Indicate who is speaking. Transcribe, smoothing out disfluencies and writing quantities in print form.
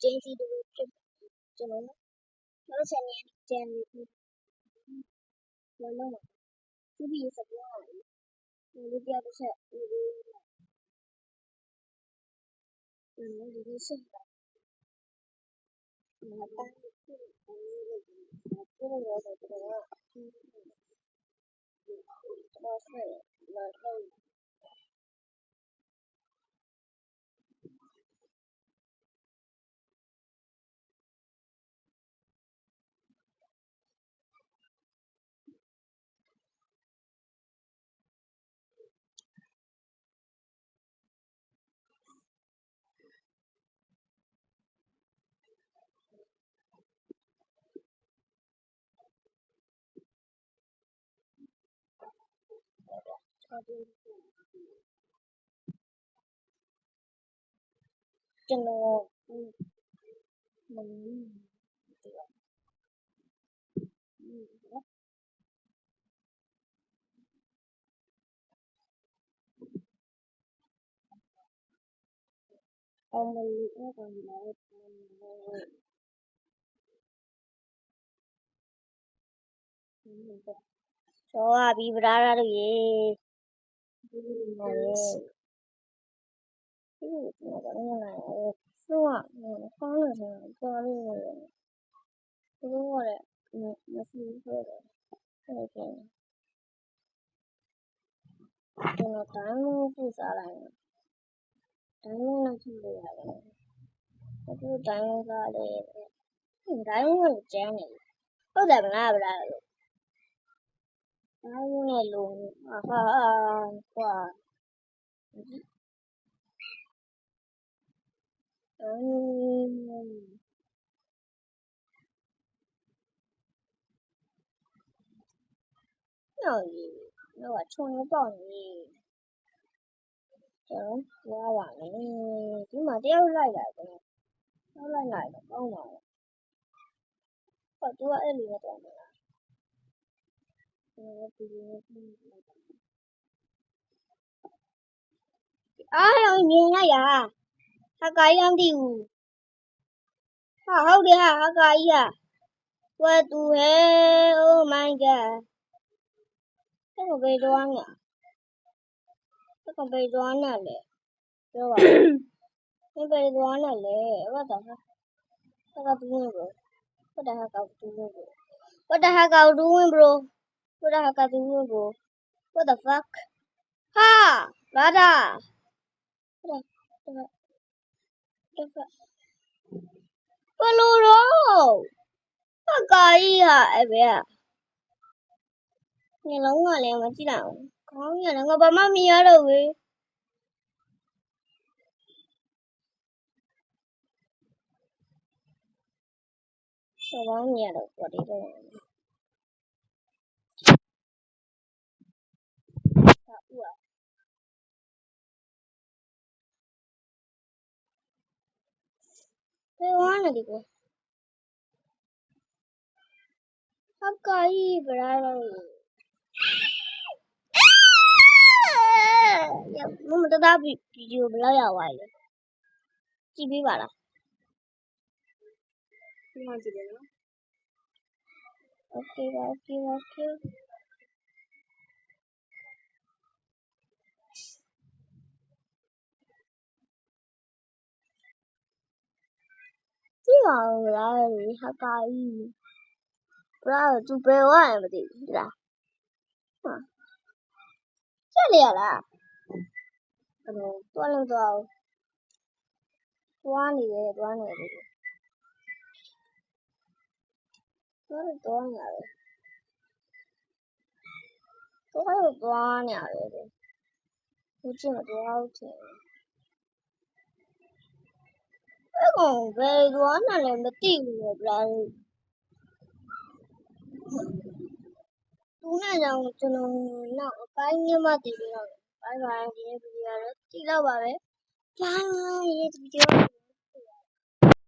Speaker 1: ချင်းစီတို့ဖြစ်ကျွန်တော်နောက်ဆက်နေကြံနေပြီးဘာလို့လဲသူပြီးစပြောတာလေဒီပြတစ်ချက်ဒီဆက်တာမတန်းဘူးဒီလိုရောတော့တော့ဆက်လာတော့ကျွန်တော်အောင်မလို့အဲ့ကောင်ကြီးလာတော့ကျော်ပြီးဗရာတို့ရေဒီလိုဒီလိုကတော့လာတယ်ဆိုတော့ဆောင်းလို့ဆိုတော့လေးသူတို့ကလည်းမရှိဘူးဆိုတော့အဲ့ဒါကျွန်တော်တိုင်းလို့ပူစားလိုက်တိုင်းလို့လည်းကြည့်လို့ရတယ်အခုတိုင်းလို့စားလေတိုင်းလို့ကျန်းနေဟုတ်တယ်မလားဗလားလို့တိုင်းနဲ့လုံးဟာကွာနော်ဒီတော့ချုံတော့နေကျွန်တော်သွားပါမယ်ဒီမှာတယောက်လိုက်လာတယ်တော့လိုက်လာတော့ကောင်းပါဟောသူကအဲ့လိုတော့မလားအားလုံးမြင်ရရဟာကာကြီးမသိဘူးဟာဟုတ်တယ်ဟာကာကြီးဟာဝတ်သူဟဲ Oh my god အဲ့ကိုပဲသွားနေအဲ့ကိုပဲသွားနေလေပြောပါဦးဘယ်သွားနေလဲwhat the heck အဲ့ကတူးနေဘ what the heck ကတူးနေဘ what the heck ကတူးနေ bro what the heck ကတူးနေ bro what the fuck ဟာဘာသာဘလို့တော့ဟာကာကြီးဟာအဲ့ပဲညလုံးကလည်းမကြည့်လိုက်ဘူးခေါင်းရလည်းငါဘာမှမရတော့ဘူးဆောင်းမရတော့ဘာတွေလဲဟာဦးဘယ်ဝါနေဒီကိုဟာကာကြီးဗရာတော့မမတသားဗီဒီယိုဘယ်လောက်ရောက်သွားလဲကြည့်ပေးပါလားဒီမှာကြည့်တယ်နော် Okay ကြည့်ပါဦးလားဟာကာကြီးဗရာသူဘယ်ဝါလဲမသိဘူးလားဟာချက်လေရလားအဲ့တော့တွားလို့သွားနေတယ်တွားနေတယ်တွားလို့တွားနေရတယ်တွားလို့တွားနေရတယ်သူကြည့်မတွားဘူးထင်အဲ့ကောင်ဘယ်တွားနေလဲမသိဘူးလေဗရာသူနဲ့ကြောင့်ကျွန်တော်နောက်အပိုင်းညမတည်ပြီးတော့ဘိုင်ဘိုင်ဒီဗီဒီယိုတော့ကြည့်တော့ပါပဲဘိုင်ဒီဗီဒီယို